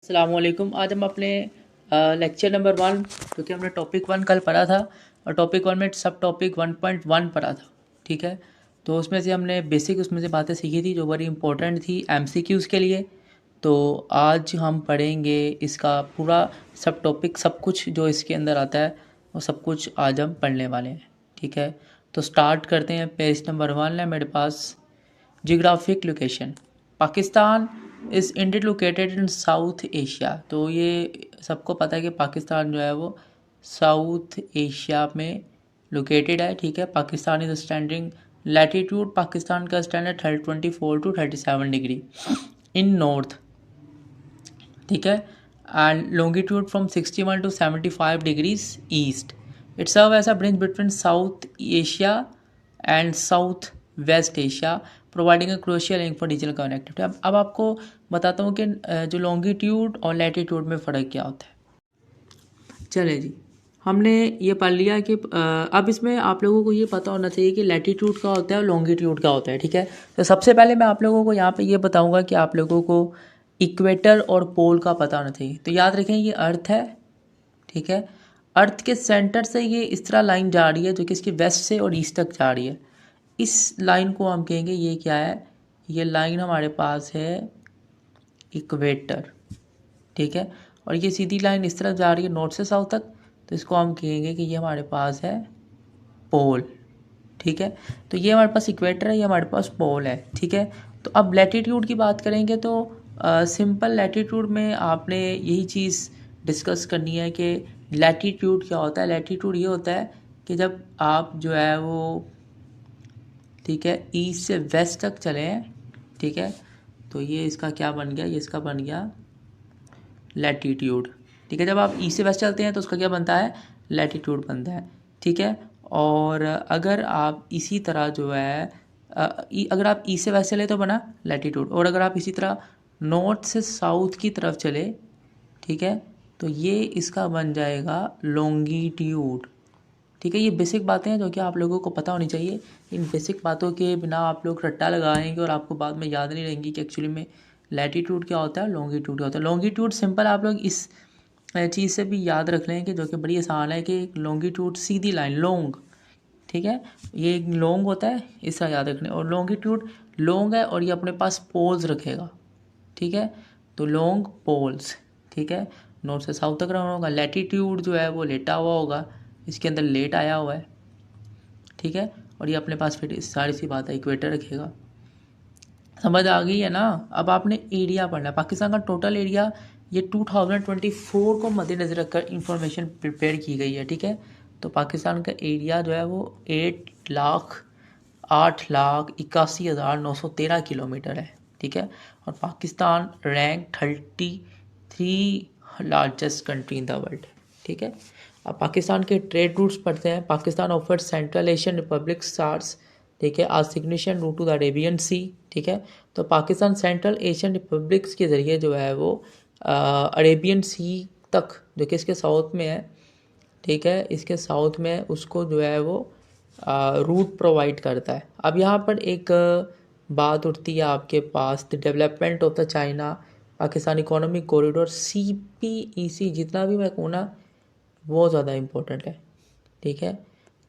अस्सलामुअलैकुम। आज हम अपने लेक्चर नंबर 1, क्योंकि हमने टॉपिक 1 कल पढ़ा था और टॉपिक 1 में सब टॉपिक 1.1 पढ़ा था। ठीक है, तो उसमें से हमने बेसिक उसमें से बातें सीखी थी जो बड़ी इंपॉर्टेंट थी एमसीक्यूज़ के लिए। तो आज हम पढ़ेंगे इसका पूरा सब टॉपिक, सब कुछ जो इसके अंदर आता है वो सब कुछ आज हम पढ़ने वाले हैं। ठीक है, तो स्टार्ट करते हैं। पेज नंबर 1 है मेरे पास। Geographic location, Pakistan is India located in South Asia. तो ये सबको पता है कि पाकिस्तान जो है वो साउथ एशिया में लोकेटेड है। ठीक है, Pakistan is standing latitude, Pakistan का स्टैंड है 24 to 37 डिग्री इन नॉर्थ। ठीक है, and longitude from 61 to 75 degrees east. It serve as a bridge between South Asia and South West Asia, providing a crucial link for regional connectivity. अब आपको बताता हूँ कि जो लॉन्गिट्यूड और लैटीट्यूड में फ़र्क क्या होता है। चले जी, हमने ये पढ़ लिया कि अब इसमें आप लोगों को ये पता होना चाहिए कि लैटीट्यूड क्या होता है और लॉन्गिट्यूड क्या होता है। ठीक है, तो सबसे पहले मैं आप लोगों को यहाँ पे ये बताऊँगा कि आप लोगों को इक्वेटर और पोल का पता होना चाहिए। तो याद रखें ये अर्थ है। ठीक है, अर्थ के सेंटर से ये इस तरह लाइन जा रही है जो कि इसकी वेस्ट से और ईस्ट तक जा रही है। इस लाइन को हम कहेंगे ये क्या है, ये लाइन हमारे पास है इक्वेटर। ठीक है, और ये सीधी लाइन इस तरफ जा रही है नॉर्थ से साउथ तक, तो इसको हम कहेंगे कि ये हमारे पास है पोल। ठीक है, तो ये हमारे पास इक्वेटर है, ये हमारे पास पोल है। ठीक है, तो अब लैटीट्यूड की बात करेंगे तो सिंपल लैटीट्यूड में आपने यही चीज़ डिस्कस करनी है कि लैटीट्यूड क्या होता है। लैटीट्यूड ये होता है कि जब आप जो है वो, ठीक है, ईस्ट से वेस्ट तक चले हैं। ठीक है, तो ये इसका क्या बन गया, ये इसका बन गया लैटीट्यूड। ठीक है, जब आप ईस्ट से वेस्ट चलते हैं तो उसका क्या बनता है, लैटीट्यूड बनता है। ठीक है, और अगर आप इसी तरह जो है अगर आप ईस्ट से वेस्ट चले तो बना लैटीट्यूड, और अगर आप इसी तरह नॉर्थ से साउथ की तरफ चले, ठीक है, तो ये इसका बन जाएगा लॉन्गिट्यूड। ठीक है, ये बेसिक बातें हैं जो कि आप लोगों को पता होनी चाहिए। इन बेसिक बातों के बिना आप लोग रट्टा लगाएंगे और आपको बाद में याद नहीं रहेंगी कि एक्चुअली में लैटीट्यूड क्या होता है, लॉन्गिट्यूड क्या होता है। लॉन्गिट्यूड सिंपल आप लोग इस चीज़ से भी याद रख लें कि जो कि बड़ी आसान है कि लॉन्गिट्यूड सीधी लाइन लॉन्ग। ठीक है, ये लॉन्ग होता है, इसका याद रखने। और लॉन्गिट्यूड लॉन्ग है और ये अपने पास पोल्स रखेगा। ठीक है, तो लॉन्ग पोल्स। ठीक है, नॉर्थ से साउथ तक रखना होगा। लैटीट्यूड जो है वो लेटा हुआ होगा, इसके अंदर लेट आया हुआ है। ठीक है, और ये अपने पास फिर सारी सी बात है इक्वेटर रखेगा। समझ आ गई है ना। अब आपने एरिया पढ़ना है। पाकिस्तान का टोटल एरिया ये 2024 को मद्देनजर रखकर इंफॉर्मेशन प्रिपेयर की गई है। ठीक है, तो पाकिस्तान का एरिया जो है वो 8,81,913 किलोमीटर है। ठीक है, और Pakistan rank 33 largest country in the world. ठीक है, अब पाकिस्तान के ट्रेड रूट्स पढ़ते हैं। Pakistan offer central Asian republic stars, ठीक है, आज significant route to the Arabian sea. ठीक है, तो पाकिस्तान सेंट्रल एशियन रिपब्लिक्स के ज़रिए जो है वो अरेबियन सी तक, जो कि इसके साउथ में है, ठीक है, इसके साउथ में उसको जो है वो रूट प्रोवाइड करता है। अब यहाँ पर एक बात उठती है आपके पास, the development of the China Pakistan economic corridor, CPEC, जितना भी मैं कहूँ ना बहुत ज़्यादा इम्पोर्टेंट है। ठीक है,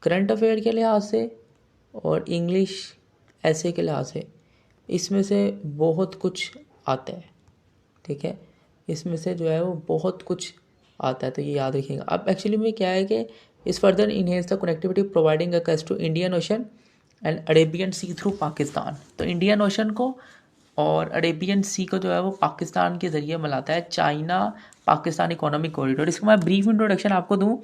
करंट अफेयर के लिहाज से और इंग्लिश ऐसे के लिहाज से इसमें से बहुत कुछ आता है। ठीक है, इसमें से जो है वो बहुत कुछ आता है, तो ये याद रखिएगा। अब एक्चुअली में क्या है कि इस further enhance the connectivity providing access to Indian Ocean and Arabian Sea through Pakistan. तो इंडियन ओशन को और अरेबियन सी को जो है वो पाकिस्तान के ज़रिए मिलाता है चाइना पाकिस्तान इकोनॉमिक कॉरिडोर। इसको मैं ब्रीफ इंट्रोडक्शन आपको दूं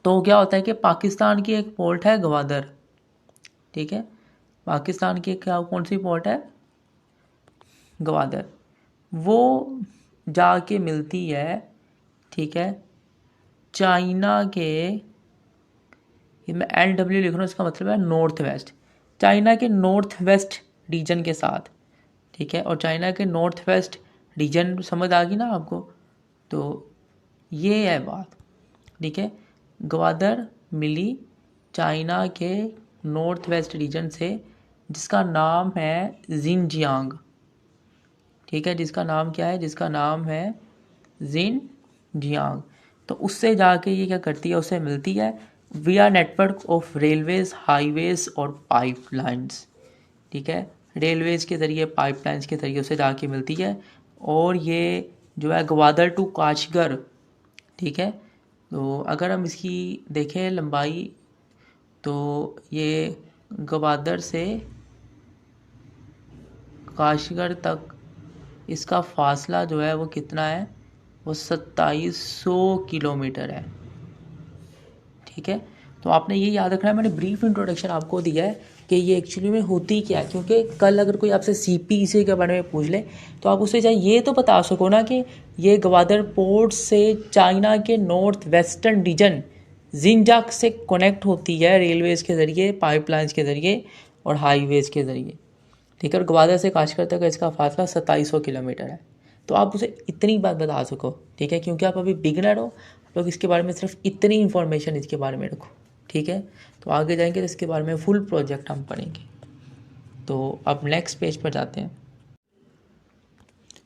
तो क्या होता है कि पाकिस्तान की एक पोर्ट है गवादर। ठीक है, पाकिस्तान की क्या कौन सी पोर्ट है, गवादर, वो जाके मिलती है, ठीक है, चाइना के, ये मैं LW लिख रहा हूँ, इसका मतलब है नॉर्थ वेस्ट, चाइना के नॉर्थ वेस्ट रीजन के साथ। ठीक है, और चाइना के नॉर्थ वेस्ट रीजन समझ आ गई ना आपको, तो ये है बात। ठीक है, ग्वादर मिली चाइना के नॉर्थ वेस्ट रीजन से, जिसका नाम है जिनजियांग। ठीक है, जिसका नाम क्या है, जिसका नाम है जिनजियांग। तो उससे जाके ये क्या करती है, उससे मिलती है विया नेटवर्क ऑफ रेलवेज, हाईवेज और पाइपलाइंस। ठीक है, रेलवेज के ज़रिए, पाइपलाइंस के ज़रिए उससे जाके मिलती है। और ये जो है ग्वादर टू काशगर, ठीक है। तो अगर हम इसकी देखें लंबाई, तो ये ग्वादर से काशगर तक इसका फासला जो है वो कितना है, वो 2700 किलोमीटर है। ठीक है, तो आपने ये याद रखना है, मैंने ब्रीफ इंट्रोडक्शन आपको दिया है कि ये एक्चुअली में होती क्या है, क्योंकि कल अगर कोई आपसे CPEC के बारे में पूछ ले तो आप उससे चाहे ये तो बता सको ना कि ये ग्वादर पोर्ट से चाइना के नॉर्थ वेस्टर्न रीजन जिंजाक से कनेक्ट होती है रेलवेज़ के ज़रिए, पाइपलाइंस के ज़रिए और हाईवेज़ के ज़रिए। ठीक है, और ग्वादर से काशगर तक इसका फासला 2700 किलोमीटर है। तो आप उसे इतनी बात बता सको, ठीक है, क्योंकि आप अभी बिगनर हो, आप लोग इसके बारे में सिर्फ इतनी इन्फॉर्मेशन इसके बारे में रखो। ठीक है, तो आगे जाएंगे तो इसके बारे में फुल प्रोजेक्ट हम पढ़ेंगे। तो अब नेक्स्ट पेज पर जाते हैं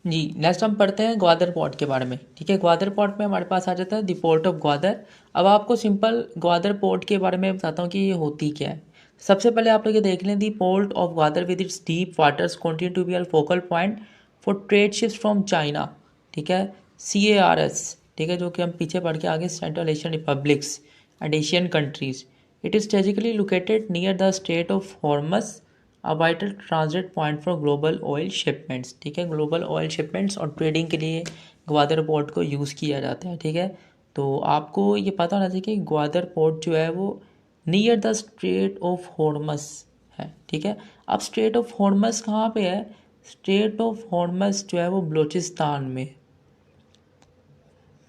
जी। नेक्स्ट हम पढ़ते हैं ग्वादर पोर्ट के बारे में। ठीक है, ग्वादर पोर्ट में हमारे पास आ जाता है द पोर्ट ऑफ ग्वादर। अब आपको सिंपल ग्वादर पोर्ट के बारे में बताता हूँ कि ये होती क्या है। सबसे पहले आप लोग ये देख लें, the port of Gwadar with its deep waters continue to be a focal point for trade ships from China. ठीक है, CARS, ठीक है, जो कि हम पीछे पढ़ के आगे central Asian republics and Asian countries. It is strategically located near the state of Hormuz, a vital transit point for global oil shipments. ठीक है, ग्लोबल ऑयल शिपमेंट्स और ट्रेडिंग के लिए ग्वादर पोर्ट को यूज़ किया जाता है। ठीक है, तो आपको ये पता होना चाहिए कि ग्वादर पोर्ट जो है वो नियर द स्ट्रेट ऑफ हॉर्मस है। ठीक है, अब स्ट्रेट ऑफ हॉर्मस कहाँ पे है, स्ट्रेट ऑफ हॉर्मस जो है वो बलूचिस्तान में।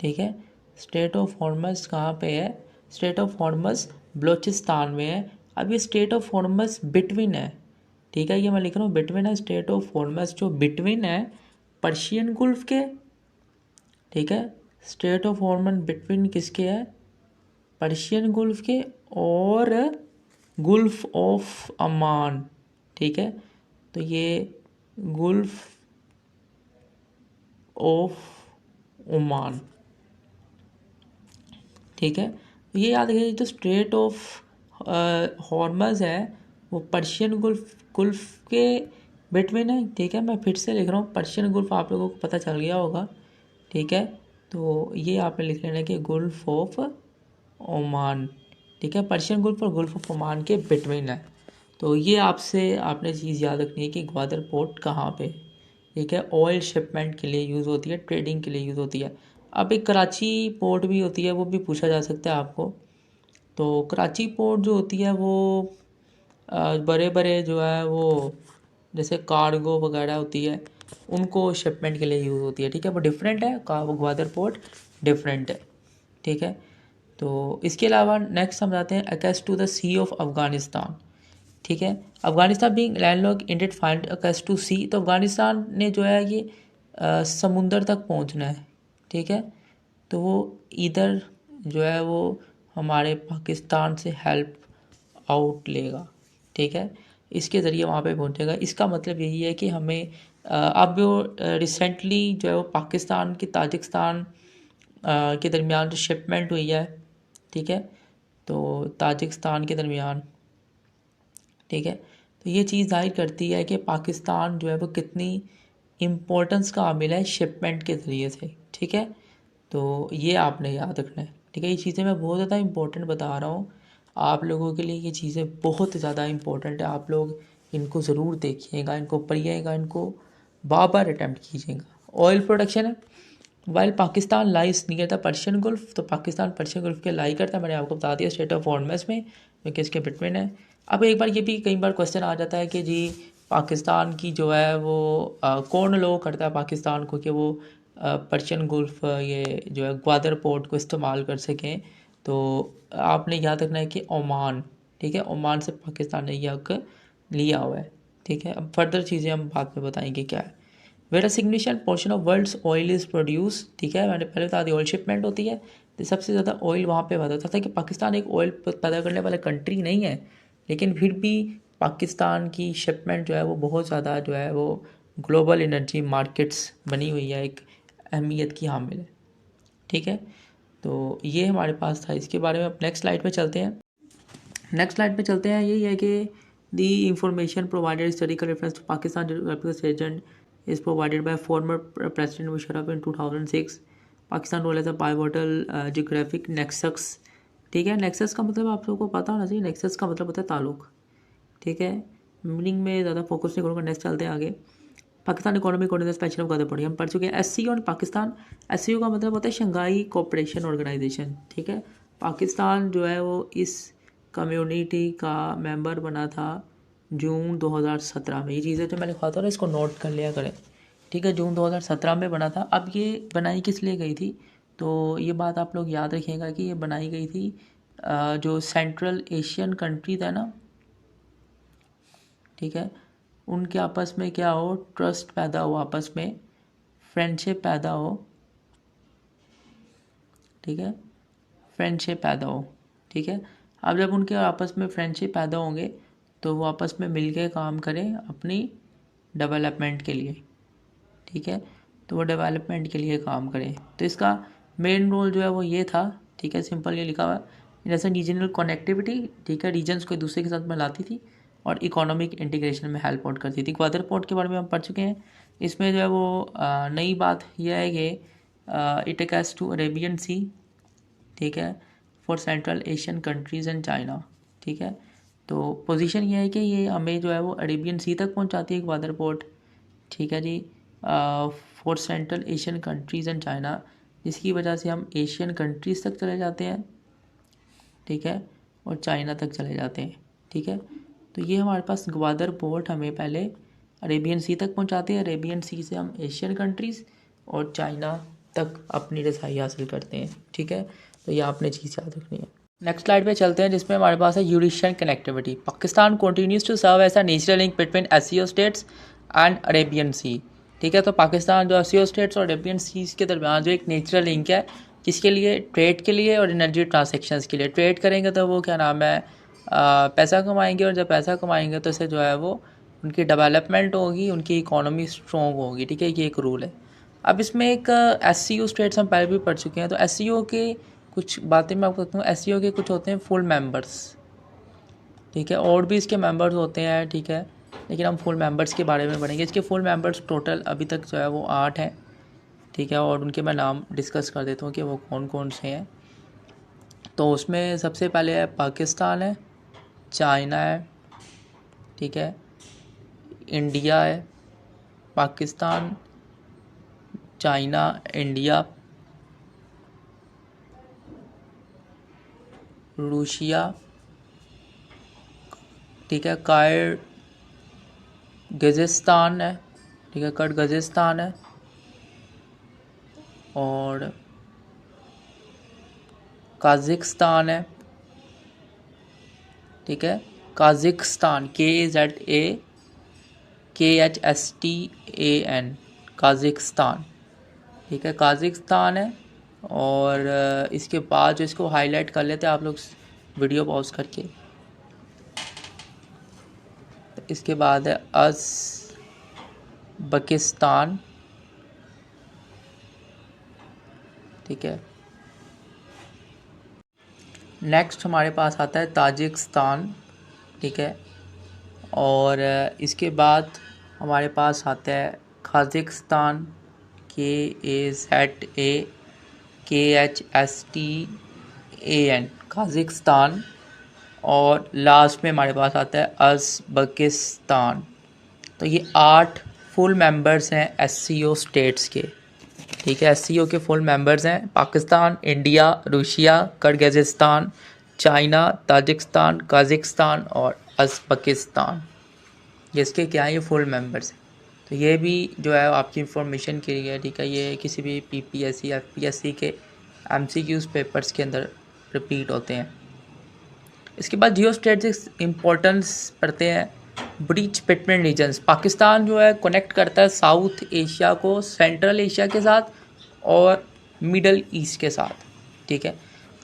ठीक है, स्ट्रेट ऑफ हॉर्मस कहाँ पे है, स्ट्रेट ऑफ हॉर्मस बलूचिस्तान में है। अब ये स्ट्रेट ऑफ हॉर्मस बिटवीन है। ठीक है, ये मैं लिख रहा हूँ बिटवीन है, स्ट्रेट ऑफ हॉर्मस जो बिटवीन है पर्शियन गुल्फ के। ठीक है, स्ट्रेट ऑफ हॉर्मस बिटवीन किसके है, पर्शियन गुल्फ के और गुल्फ ऑफ अमान। ठीक है, तो ये गुल्फ ऑफ ओमान। ठीक है, तो ये याद रखिए, जो स्ट्रेट ऑफ हॉर्मस है वो पर्शियन गुल्फ के बिटवीन है। ठीक है, मैं फिर से लिख रहा हूँ, पर्शियन गुल्फ आप लोगों को पता चल गया होगा। ठीक है, तो ये आपने लिख लेना कि गुल्फ ऑफ ओमान। ठीक है, पर्शियन गुल्फ और गुल्फ ऑफ ओमान के बिटवीन है। तो ये आपने चीज़ याद रखनी है कि ग्वादर पोर्ट कहाँ पे। ठीक है, ऑयल शिपमेंट के लिए यूज़ होती है, ट्रेडिंग के लिए यूज़ होती है। अब एक कराची पोर्ट भी होती है, वो भी पूछा जा सकता है आपको। तो कराची पोर्ट जो होती है वो बड़े बड़े जो है वो जैसे कार्गो वगैरह होती है उनको शिपमेंट के लिए यूज़ होती है। ठीक है, वो डिफरेंट है, ग्वादर पोर्ट डिफरेंट है। ठीक है, तो इसके अलावा नेक्स्ट हम जाते हैं access to the sea of Afghanistan. ठीक है, Afghanistan being landlock indeed find access to sea. तो अफ़गानिस्तान ने जो है ये समुंदर तक पहुंचना है। ठीक है, तो वो इधर जो है वो हमारे पाकिस्तान से हेल्प आउट लेगा। ठीक है, इसके ज़रिए वहाँ पे पहुँचेगा। इसका मतलब यही है कि हमें अब जो रिसेंटली जो है वो पाकिस्तान की ताजिकिस्तान के दरमियान जो शिपमेंट हुई है। ठीक है, तो ताजिकिस्तान के दरमियान, ठीक है, तो ये चीज़ जाहिर करती है कि पाकिस्तान जो है वो कितनी इम्पोर्टेंस का हामिल है शिपमेंट के ज़रिए से। ठीक है, तो ये आपने याद रखना है। ठीक है, ये चीज़ें मैं बहुत ज़्यादा इम्पोर्टेंट बता रहा हूँ आप लोगों के लिए, ये चीज़ें बहुत ज़्यादा इम्पोर्टेंट है। आप लोग इनको ज़रूर देखिएगा, इनको पढ़िएगा, इनको बार बार अटैम्प्ट कीजिएगा। ऑयल प्रोडक्शन है, while Pakistan lies near the Persian Gulf. तो पाकिस्तान पर्शियन गुल्फ के लाई करता है, मैंने आपको बता दिया, स्टेट ऑफ हॉर्मस में, जो कि इसके बिटवीन है। अब एक बार ये भी कई बार क्वेश्चन आ जाता है कि जी पाकिस्तान की जो है वो कौन लो करता है पाकिस्तान को कि वो पर्शियन गुल्फ ये जो है ग्वादर पोर्ट को इस्तेमाल कर सकें। तो आपने याद रखना है कि ओमान, ठीक है, ओमान से पाकिस्तान ने यह हक लिया हुआ है। ठीक है, अब फर्दर चीज़ें हम बाद में बताएंगे क्या है। Where a significant portion of world's oil is produce. ठीक है, मैंने पहले बता दी ऑयल शिपमेंट होती है, तो सबसे ज़्यादा ऑयल वहाँ पे बताता था कि पाकिस्तान एक ऑयल पैदा करने वाला कंट्री नहीं है, लेकिन फिर भी पाकिस्तान की शिपमेंट जो है वो बहुत ज़्यादा जो है वो ग्लोबल एनर्जी मार्केट्स बनी हुई है, एक अहमियत की हामिल है। ठीक है, तो ये हमारे पास था। इसके बारे में अब नेक्स्ट स्लाइड पे चलते हैं। नेक्स्ट स्लाइड पे चलते हैं। यही है कि the information provided historical reference to Pakistan geographical agent is provided by former president Musharraf in 2006। Pakistan role as a pivotal geographic nexus. ठीक है, नेक्सस का मतलब आप लोगों को पता होना चाहिए। नेक्सस का मतलब होता है ताल्लुक। ठीक है, मीनिंग में ज़्यादा फोकस नहीं करूँगा। नेक्स्ट चलते हैं आगे। पाकिस्तान इकोनॉमिक कोऑर्डिनेशन ऑफ गदर पड़ी हम पढ़ चुके हैं। एससीओ और पाकिस्तान। एससीओ का मतलब होता है शंघाई कोऑपरेशन ऑर्गेनाइजेशन। ठीक है, पाकिस्तान जो है वो इस कम्युनिटी का मेंबर बना था जून 2017 में। ये चीज़ें जो मैं लिखवाता हूँ ना, इसको नोट कर लिया करें। ठीक है, जून 2017 में बना था। अब ये बनाई किस लिए गई थी, तो ये बात आप लोग याद रखिएगा कि ये बनाई गई थी जो सेंट्रल एशियन कंट्रीज है ना, ठीक है, उनके आपस में क्या हो, ट्रस्ट पैदा हो, आपस में फ्रेंडशिप पैदा हो। ठीक है, फ्रेंडशिप पैदा हो। ठीक है, अब जब उनके आपस में फ्रेंडशिप पैदा होंगे तो वो आपस में मिलके काम करें अपनी डेवलपमेंट के लिए। ठीक है, तो वो डेवलपमेंट के लिए काम करें। तो इसका मेन रोल जो है वो ये था। ठीक है, सिंपल ये लिखा हुआ है। जैसे रीजनल कनेक्टिविटी। ठीक है, रीजन्स को एक दूसरे के साथ मिलाती थी और इकोनॉमिक इंटीग्रेशन में हेल्प आउट करती थी। ग्वादर पोर्ट के बारे में हम पढ़ चुके हैं। इसमें जो है वो नई बात यह है कि it attach to Arabian sea. ठीक है, for central Asian countries and China. ठीक है, तो पोजीशन ये है कि ये हमें जो है वो अरेबियन सी तक पहुंचाती है ग्वादर पोर्ट। ठीक है जी, for central Asian countries and China, जिसकी वजह से हम एशियन कंट्रीज़ तक चले जाते हैं। ठीक है, और चाइना तक चले जाते हैं। ठीक है, तो ये हमारे पास ग्वादर पोर्ट हमें पहले अरेबियन सी तक पहुंचाते हैं। अरेबियन सी से हम एशियन कंट्रीज़ और चाइना तक अपनी रसाई हासिल करते हैं। ठीक है, तो ये आपने चीज़ याद रखनी है। नेक्स्ट स्लाइड पे चलते हैं, जिसमें हमारे पास है Eurasian connectivity. Pakistan continues to serve as a natural link between SCO states and Arabian sea. ठीक है, तो पाकिस्तान जो एससीओ स्टेट्स और अरेबियन सीज के दरमियान जो एक नेचुरल लिंक है, किसके लिए, ट्रेड के लिए और एनर्जी ट्रांजेक्शन्स के लिए। ट्रेड करेंगे तो वो क्या नाम है, पैसा कमाएंगे, और जब पैसा कमाएंगे तो इससे जो है वो उनकी डेवलपमेंट होगी, उनकी इकोनॉमी स्ट्रॉन्ग होगी। ठीक है, ये एक रूल है। अब इसमें एक एससीओ स्टेट्स हम पहले भी पढ़ चुके हैं, तो एससीओ के कुछ बातें मैं आपको बताता हूँ। एससीओ के कुछ होते हैं फुल मेंबर्स। ठीक है, और भी इसके मेंबर्स होते हैं। ठीक है, लेकिन हम फुल मेंबर्स के बारे में पढ़ेंगे। इसके फुल मेंबर्स टोटल अभी तक जो है वो 8 हैं। ठीक है, और उनके मैं नाम डिस्कस कर देता हूँ कि वो कौन कौन से हैं। तो उसमें सबसे पहले है पाकिस्तान है, चाइना है, ठीक है, इंडिया है, पाकिस्तान, चाइना, इंडिया, रूसिया, ठीक है, किर्गिज़स्तान है, ठीक है, किर्गिज़स्तान है, और काज़ाकिस्तान है। ठीक है, काज़ाकिस्तान, KAZKHSTAN, काज़ाकिस्तान। ठीक है, काज़ाकिस्तान है। और इसके बाद जो इसको हाईलाइट कर लेते हैं आप लोग वीडियो पॉज करके। तो इसके बाद है अज़्बकिस्तान। ठीक है, नेक्स्ट हमारे पास आता है ताजिकिस्तान। ठीक है, और इसके बाद हमारे पास आता है काज़ाकिस्तान, KAZAKHSTAN, काज़ाकिस्तान। और लास्ट में हमारे पास आता है अज़्बकिस्तान। तो ये 8 फुल मेंबर्स हैं एससीओ स्टेट्स के। ठीक है, एससीओ के फुल मेंबर्स हैं Pakistan, India, Russia, Kyrgyzstan, China, Tajikistan, Kazakhstan और अज़्बकिस्तान। जिसके क्या है, ये फुल मेंबर्स हैं। तो ये भी जो है आपकी इंफॉर्मेशन के लिए। ठीक है, ये किसी भी पीपीएससी एफपीएससी के एमसीक्यूज़ पेपर्स के अंदर रिपीट होते हैं। इसके बाद जियो स्ट्रेटेजिक इम्पोर्टेंस पढ़ते हैं। Bridge between regions. पाकिस्तान जो है कनेक्ट करता है साउथ एशिया को सेंट्रल एशिया के साथ और मिडल ईस्ट के साथ। ठीक है,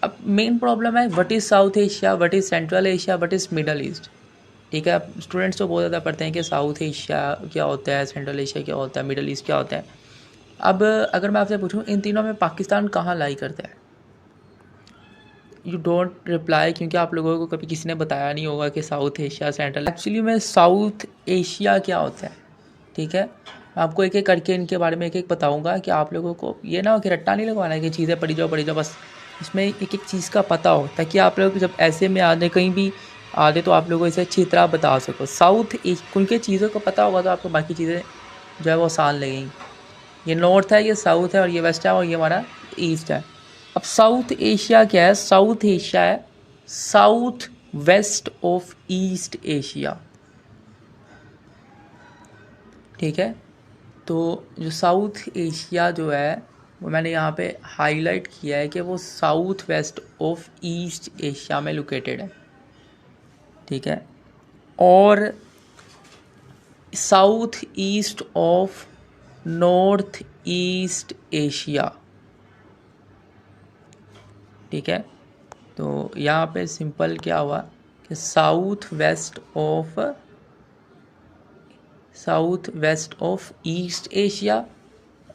अब मेन प्रॉब्लम है what is south Asia, what is central Asia, what is middle east. ठीक है। स्टूडेंट्स तो बहुत ज़्यादा पढ़ते हैं कि साउथ एशिया क्या होता है, सेंट्रल एशिया क्या होता है, मिडल ईस्ट क्या होता है। अब अगर मैं आपसे पूछूं इन तीनों में पाकिस्तान कहाँ लाई करता है, यू डोंट रिप्लाई, क्योंकि आप लोगों को कभी किसी ने बताया नहीं होगा कि साउथ एशिया सेंट्रल। एक्चुअली में साउथ एशिया क्या होता है, ठीक है। मैं आपको एक एक करके इनके बारे में एक एक बताऊंगा कि आप लोगों को ये ना हो कि रट्टा नहीं लगवाना है कि चीज़ें पढ़ी जाओ बस, इसमें एक एक चीज़ का पता हो, ताकि आप लोग जब ऐसे में आ जाए कहीं भी आ जाए तो आप लोगों को इसे अच्छी तरह बता सको। साउथ उनके चीज़ों को पता होगा तो आपको बाकी चीज़ें जो है वो आसान लगेंगी। ये नॉर्थ है, ये साउथ है, और ये वेस्ट है, और ये हमारा ईस्ट है। अब साउथ एशिया क्या है, साउथ एशिया है south west of east Asia, ठीक है। तो जो साउथ एशिया जो है वो मैंने यहाँ पे हाईलाइट किया है कि वो south west of east Asia में लोकेटेड है, ठीक है। और south east of north east Asia, ठीक है। तो यहाँ पे सिंपल क्या हुआ कि south west of east Asia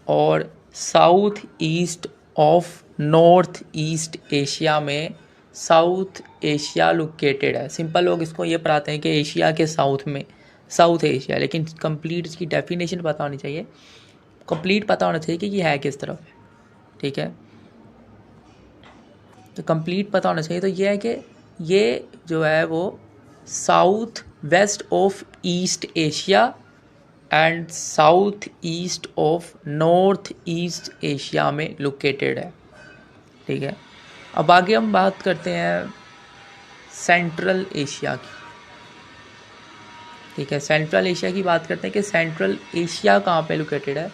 और south east of north east Asia में साउथ एशिया लोकेटेड है। सिंपल लोग इसको ये पढ़ाते हैं कि एशिया के साउथ में साउथ एशिया, लेकिन कंप्लीट इसकी डेफिनेशन पता होनी चाहिए, कंप्लीट पता होना चाहिए कि ये है किस तरफ है, ठीक है। तो कंप्लीट पता होना चाहिए। तो ये है कि ये जो है वो south west of east Asia and south east of north east Asia में लोकेटेड है, ठीक है। अब आगे हम बात करते हैं सेंट्रल एशिया की, ठीक है। सेंट्रल एशिया की बात करते हैं कि सेंट्रल एशिया कहाँ पे लोकेटेड है।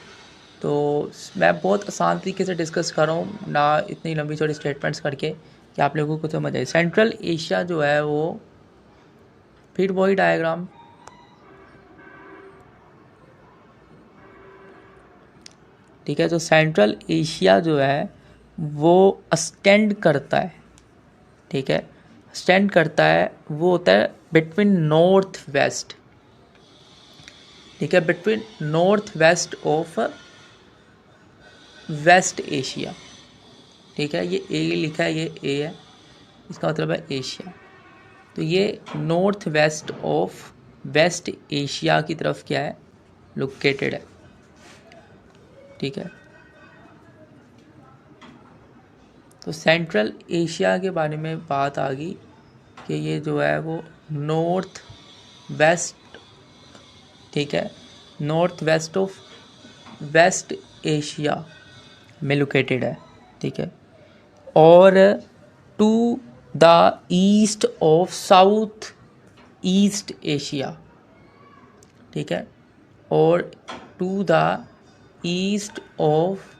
तो मैं बहुत आसान तरीके से डिस्कस कर रहा हूँ, ना इतनी लंबी चौड़ी स्टेटमेंट्स करके कि आप लोगों को समझ आए। सेंट्रल एशिया जो है वो फिर वही डायग्राम, ठीक है। तो सेंट्रल एशिया जो है वो स्टैंड करता है, ठीक है, स्टैंड करता है, वो होता है बिटवीन नॉर्थ वेस्ट, ठीक है, between north west of West Asia, ठीक है। ये ए लिखा है, ये ए है, इसका मतलब है एशिया। तो ये north west of West Asia की तरफ क्या है, लोकेटेड है, ठीक है। तो सेंट्रल एशिया के बारे में बात आ गई कि ये जो है वो नॉर्थ वेस्ट, ठीक है, north west of West Asia में लोकेटेड है, ठीक है। और to the east of South East Asia, ठीक है, और to the east of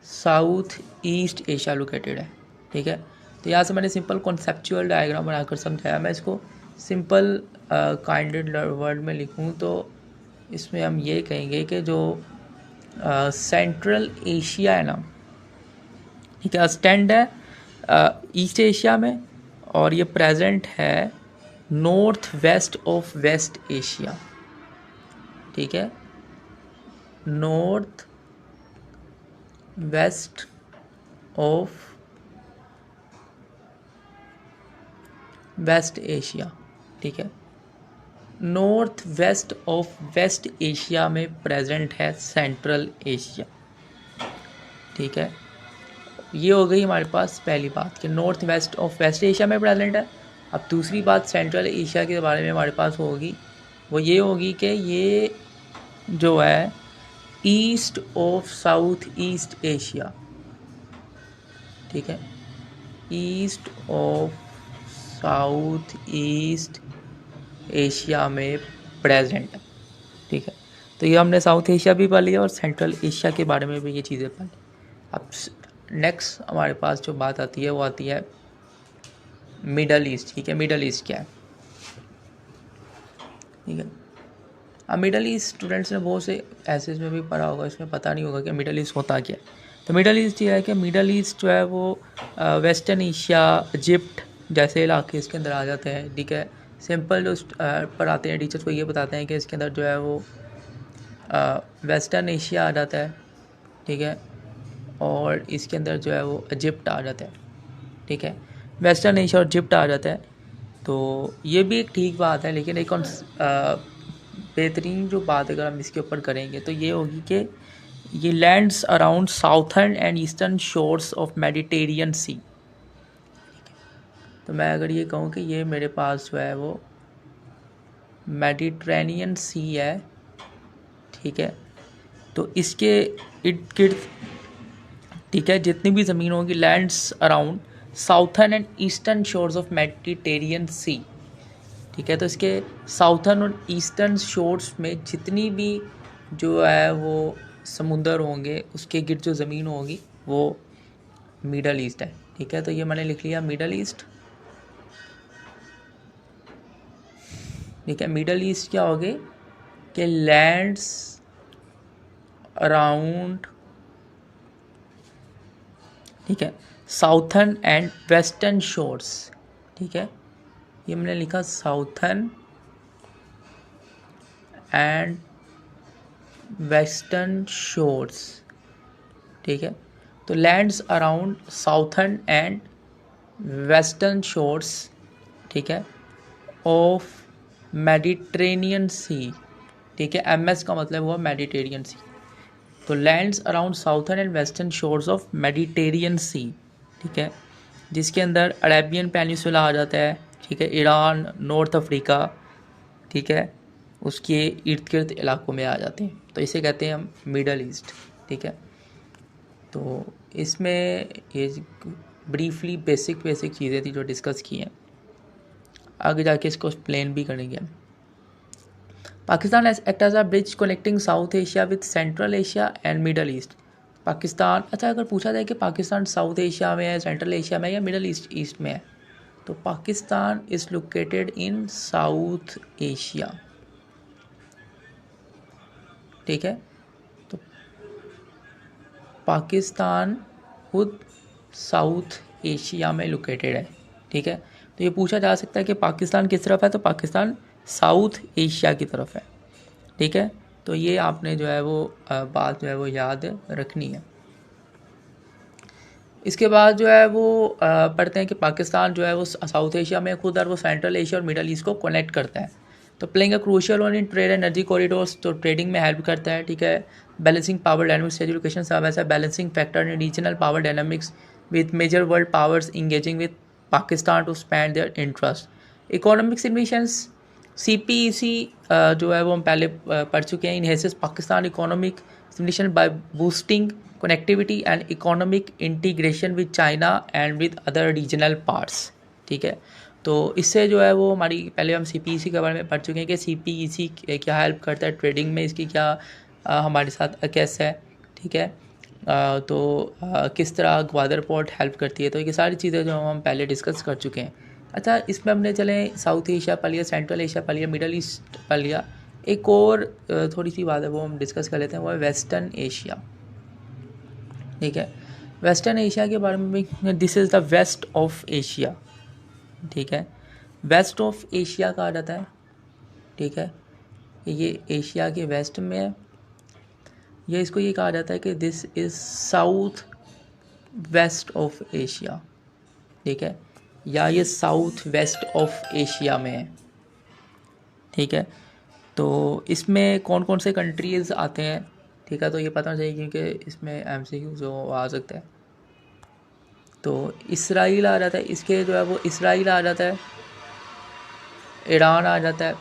South East Asia located है, ठीक है। तो यहाँ से मैंने सिंपल कॉन्सेप्चुअल डायग्राम बनाकर समझाया। मैं इसको सिंपल काइंडेड वर्ड में लिखूँ तो इसमें हम ये कहेंगे कि जो सेंट्रल एशिया है ना, ठीक है, स्टैंड है ईस्ट एशिया में, और ये प्रेजेंट है north west of West Asia, ठीक है, north west of West Asia, ठीक है। North west of West Asia में प्रेजेंट है सेंट्रल एशिया, ठीक है। ये हो गई हमारे पास पहली बात कि north west of West Asia में प्रेजेंट है। अब दूसरी बात सेंट्रल एशिया के बारे में हमारे पास होगी, वो ये होगी कि ये जो है east of South East Asia, ठीक है, east of South East Asia में प्रेजेंट है, ठीक है। तो ये हमने साउथ एशिया भी पढ़ लिया और सेंट्रल एशिया के बारे में भी ये चीज़ें पढ़ ली। अब नेक्स्ट हमारे पास जो बात आती है वो आती है मिडल ईस्ट, ठीक है। मिडल ईस्ट क्या है, ठीक है। अब मिडल ईस्ट स्टूडेंट्स ने बहुत से ऐसे में भी पढ़ा होगा, इसमें पता नहीं होगा कि मिडल ईस्ट होता क्या है। तो मिडल ईस्ट ये है कि मिडल ईस्ट जो है वो वेस्टर्न एशिया, इजिप्ट जैसे इलाके इसके अंदर आ जाते हैं, ठीक है। सिंपल जो पढ़ाते हैं टीचर्स को ये बताते हैं कि इसके अंदर जो है वो वेस्टर्न एशिया आ जाता है, ठीक है, और इसके अंदर जो है वो इजिप्ट आ जाता है, ठीक है, वेस्टर्न एशिया और इजिप्ट आ जाता है। तो ये भी एक ठीक बात है, लेकिन एक और बेहतरीन जो बात अगर हम इसके ऊपर करेंगे तो ये होगी कि ये lands around southern and eastern shores of Mediterranean sea. तो मैं अगर ये कहूँ कि ये मेरे पास जो है वो मेडिटेरेनियन सी है, ठीक है, तो इसके इर्द गिर्द, ठीक है, जितनी भी ज़मीन होगी lands around southern and eastern shores of Mediterranean sea, ठीक है, तो इसके साउथर्न और ईस्टर्न शोर्स में जितनी भी जो है वो समुंदर होंगे उसके गिर्द जो ज़मीन होगी वो मिडल ईस्ट है, ठीक है। तो ये मैंने लिख लिया मिडल ईस्ट, ठीक है। मिडल ईस्ट क्या होगे कि लैंड्स अराउंड, ठीक है, साउथर्न एंड वेस्टर्न शोर्स, ठीक है, ये मैंने लिखा साउथर्न एंड वेस्टर्न शोर्स, ठीक है। तो lands around southern and western shores, ठीक है, ऑफ मेडिटेरेनियन सी, ठीक है, MS का मतलब हुआ मेडिटेरियन सी। तो lands around southern and western shores of Mediterranean sea, ठीक है, जिसके अंदर अरेबियन पेनिसुला आ जाता है, ठीक है, ईरान, नॉर्थ अफ्रीका, ठीक है, उसके इर्द गिर्द इलाकों में आ जाते हैं, तो इसे कहते हैं हम मिडल ईस्ट, ठीक है। तो इसमें ये ब्रीफली बेसिक चीज़ें थी जो डिस्कस की हैं, आगे जाके इसको एक्सप्लेन भी करेंगे हम। Pakistan act as a bridge connecting South Asia with Central Asia and Middle East. Pakistan, अच्छा अगर पूछा जाए कि पाकिस्तान साउथ एशिया में है, सेंट्रल एशिया में या मिडल ईस्ट में है, तो Pakistan is located in South Asia, ठीक है। तो पाकिस्तान खुद साउथ एशिया में लोकेटेड है, ठीक है। तो ये पूछा जा सकता है कि पाकिस्तान किस तरफ है, तो पाकिस्तान साउथ एशिया की तरफ है, ठीक है। तो ये आपने जो है वो बात जो है वो याद रखनी है। इसके बाद जो है वो पढ़ते हैं कि पाकिस्तान जो है वो साउथ एशिया में खुद और वो सेंट्रल एशिया और मिडल ईस्ट को कनेक्ट करता है। तो playing a crucial role in trade energy corridors, तो ट्रेडिंग में हेल्प करता है, ठीक है। Balancing power dynamics education serve as a balancing factor in regional power dynamics with major world powers engaging with Pakistan to spend their interest. Economic significance, CPEC जो है वो हम पहले पढ़ चुके हैं। Enhances Pakistan economic signification bye boosting connectivity and economic integration with China and with other regional parts, ठीक है। तो इससे जो है वो हमारी, पहले हम CPEC के बारे में पढ़ चुके हैं कि CPEC क्या हेल्प करता है ट्रेडिंग में, इसकी क्या हमारे साथ कैसे है, ठीक है। किस तरह ग्वादर पोर्ट हेल्प करती है, तो ये सारी चीज़ें जो हम पहले डिस्कस कर चुके हैं। अच्छा, इसमें हमने चले साउथ एशिया पढ़ लिया, सेंट्रल एशिया पढ़ लिया, मिडल ईस्ट पढ़ लिया। एक और थोड़ी सी बात है वो हम डिस्कस कर लेते हैं, वो है वेस्टर्न एशिया, ठीक है। वेस्टर्न एशिया के बारे में भी, this is the west of Asia, ठीक है, वेस्ट ऑफ एशिया कहा जाता है, ठीक है, ये एशिया के वेस्ट में है। ये इसको ये कहा जाता है कि this is south west of Asia, ठीक है, या ये साउथ वेस्ट ऑफ एशिया में है, ठीक है। तो इसमें कौन कौन से कंट्रीज़ आते हैं, ठीक है, तो ये पता चाहिए क्योंकि इसमें MCQ जो आ सकता है। तो इसराइल आ जाता है, इसके जो है वो इसराइल आ जाता है, ईरान आ जाता है,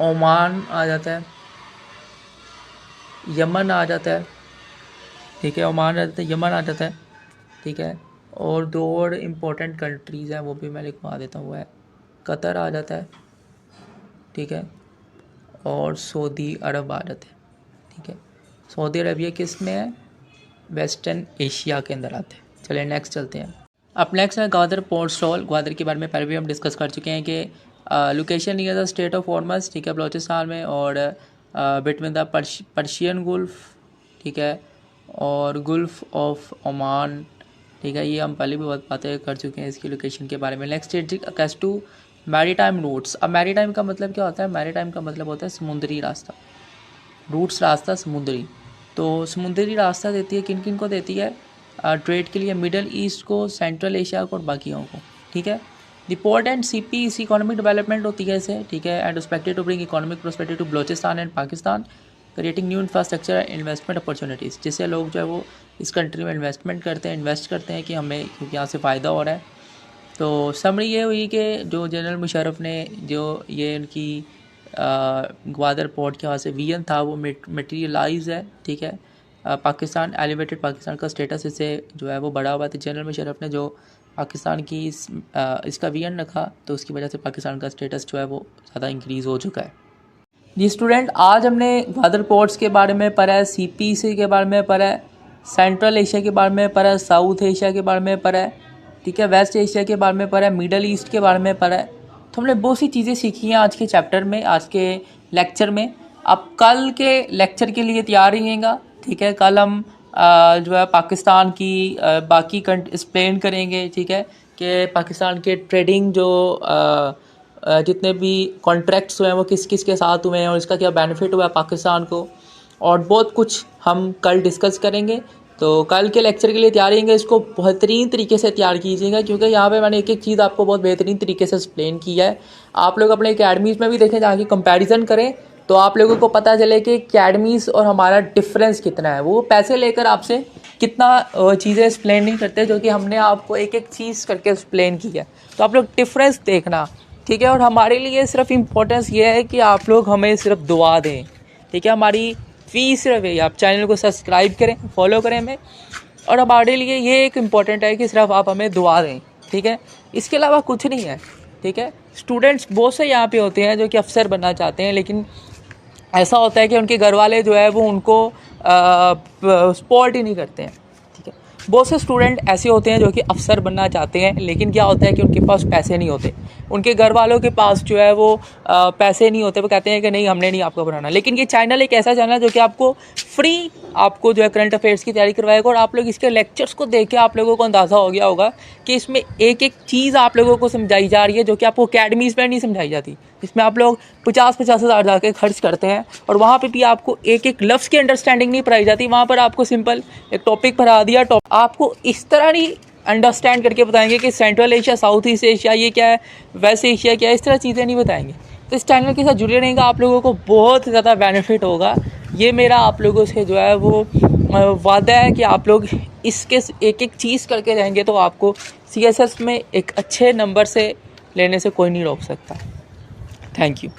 ओमान आ जाता है, यमन आ जाता है, ठीक है, ओमान आ जाता है, यमन आ जाता है, ठीक है। और दो और इम्पोर्टेंट कंट्रीज़ हैं वो भी मैं लिखवा देता हूँ, वो है कतर आ जाता है, ठीक है, और सऊदी अरब आ जाता है, ठीक है। सऊदी अरबिया किस में है, वेस्टर्न एशिया के अंदर आते हैं। चलिए नेक्स्ट चलते हैं। अब नेक्स्ट है ग्वादर पोर्ट स्टॉल। ग्वादर के बारे में पहले भी हम डिस्कस कर चुके हैं कि location near the state of Hormuz, ठीक है, बलूचिस्तान में, और बिटवीन द पर्शियन गुल्फ, ठीक है, और गुल्फ ऑफ ओमान ठीक है, ये हम पहले भी बहुत बातें कर चुके हैं इसकी लोकेशन के बारे में। Next attach to maritime routes. अब मैरीटाइम का मतलब क्या होता है? मैरीटाइम का मतलब होता है समुद्री रास्ता, रूट्स रास्ता समुद्री। तो समुद्री रास्ता देती है किन किन को देती है? ट्रेड के लिए मिडल ईस्ट को, सेंट्रल एशिया को और बाकियों को, ठीक है। The port and CP is economic development होती है इसे, ठीक है, and expected to bring economic prosperity to Balochistan and Pakistan, creating new infrastructure and investment opportunities. जिससे लोग जो है वो इस कंट्री में इन्वेस्ट करते हैं कि हमें क्योंकि यहाँ से फ़ायदा हो रहा है। तो समरी ये हुई कि जो जनरल मुशर्रफ ने जो ये उनकी ग्वादर पोर्ट के वहाँ से विजन था वो मटेरियलाइज है, ठीक है। पाकिस्तान एलिवेटेड, पाकिस्तान का स्टेटस इससे जो है वो बढ़ा हुआ था। जनरल मुशर्रफ ने जो पाकिस्तान की इसका विजन रखा तो उसकी वजह से पाकिस्तान का स्टेटस जो है वो ज़्यादा इंक्रीज़ हो चुका है। जी स्टूडेंट, आज हमने ग्वादर पोर्ट्स के बारे में पढ़ा है, CPC के बारे में पढ़ा है, सेंट्रल एशिया के बारे में पढ़ा है, साउथ एशिया के बारे में पढ़ा है, ठीक है, वेस्ट एशिया के बारे में पढ़ा है, मिडल ईस्ट के बारे में पढ़ा है। तो हमने बहुत सी चीज़ें सीखी हैं आज के चैप्टर में, आज के लेक्चर में। अब कल के लेक्चर के लिए तैयार रहिएगा, ठीक है। कल हम जो है पाकिस्तान की बाकी एक्सप्लेन करेंगे, ठीक है, कि पाकिस्तान के ट्रेडिंग जो जितने भी कॉन्ट्रैक्ट्स हुए हैं वो किस किस के साथ हुए हैं और इसका क्या बेनिफिट हुआ है पाकिस्तान को, और बहुत कुछ हम कल डिस्कस करेंगे। तो कल के लेक्चर के लिए तैयार रहेंगे, इसको बेहतरीन तरीके से तैयार कीजिएगा क्योंकि यहाँ पे मैंने एक एक चीज़ आपको बहुत बेहतरीन तरीके से एक्सप्लेन किया है। आप लोग अपने अकेडमीज़ में भी देखें, जाके कंपैरिजन करें तो आप लोगों को पता चले कि अकेडमीज़ और हमारा डिफरेंस कितना है। वो पैसे लेकर आपसे कितना चीज़ें एक्सप्लेन नहीं करते जो कि हमने आपको एक एक चीज़ करके एक्सप्लेन की है। तो आप लोग डिफरेंस देखना, ठीक है। और हमारे लिए सिर्फ इम्पोर्टेंस ये है कि आप लोग हमें सिर्फ दुआ दें, ठीक है। हमारी फ़ीस सिर्फ है, आप चैनल को सब्सक्राइब करें, फॉलो करें हमें, और हमारे लिए ये एक इम्पॉर्टेंट है कि सिर्फ आप हमें दुआ दें, ठीक है। इसके अलावा कुछ नहीं है, ठीक है। स्टूडेंट्स बहुत से यहाँ पे होते हैं जो कि अफसर बनना चाहते हैं, लेकिन ऐसा होता है कि उनके घर वाले जो है वो उनको सपोर्ट ही नहीं करते हैं, ठीक है। बहुत से स्टूडेंट ऐसे होते हैं जो कि अफसर बनना चाहते हैं, लेकिन क्या होता है कि उनके पास पैसे नहीं होते, उनके घर वालों के पास जो है वो पैसे नहीं होते। वो कहते हैं कि नहीं, हमने नहीं आपको पढ़ाना। लेकिन ये चैनल एक ऐसा चैनल है जो कि आपको फ्री आपको जो है करंट अफेयर्स की तैयारी करवाएगा, और आप लोग इसके लेक्चर्स को देख के आप लोगों को अंदाज़ा हो गया होगा कि इसमें एक एक चीज़ आप लोगों को समझाई जा रही है जो कि आपको अकेडमीज़ में नहीं समझाई जाती। इसमें आप लोग 50-50 हज़ार जाके खर्च करते हैं और वहाँ पे भी आपको एक एक लफ्ज़ की अंडरस्टैंडिंग नहीं पढ़ाई जाती। वहाँ पर आपको सिंपल एक टॉपिक पढ़ा दिया, आपको इस तरह नहीं अंडरस्टैंड करके बताएंगे कि central Asia, south East Asia ये क्या है, वेस्ट एशिया क्या है, इस तरह चीज़ें नहीं बताएंगे। तो इस चैनल के साथ जुड़े रहेंगे, आप लोगों को बहुत ज़्यादा बेनिफिट होगा। ये मेरा आप लोगों से जो है वो वादा है कि आप लोग इसके एक एक चीज़ करके जाएंगे तो आपको CSS में एक अच्छे नंबर से लेने से कोई नहीं रोक सकता। Thank you.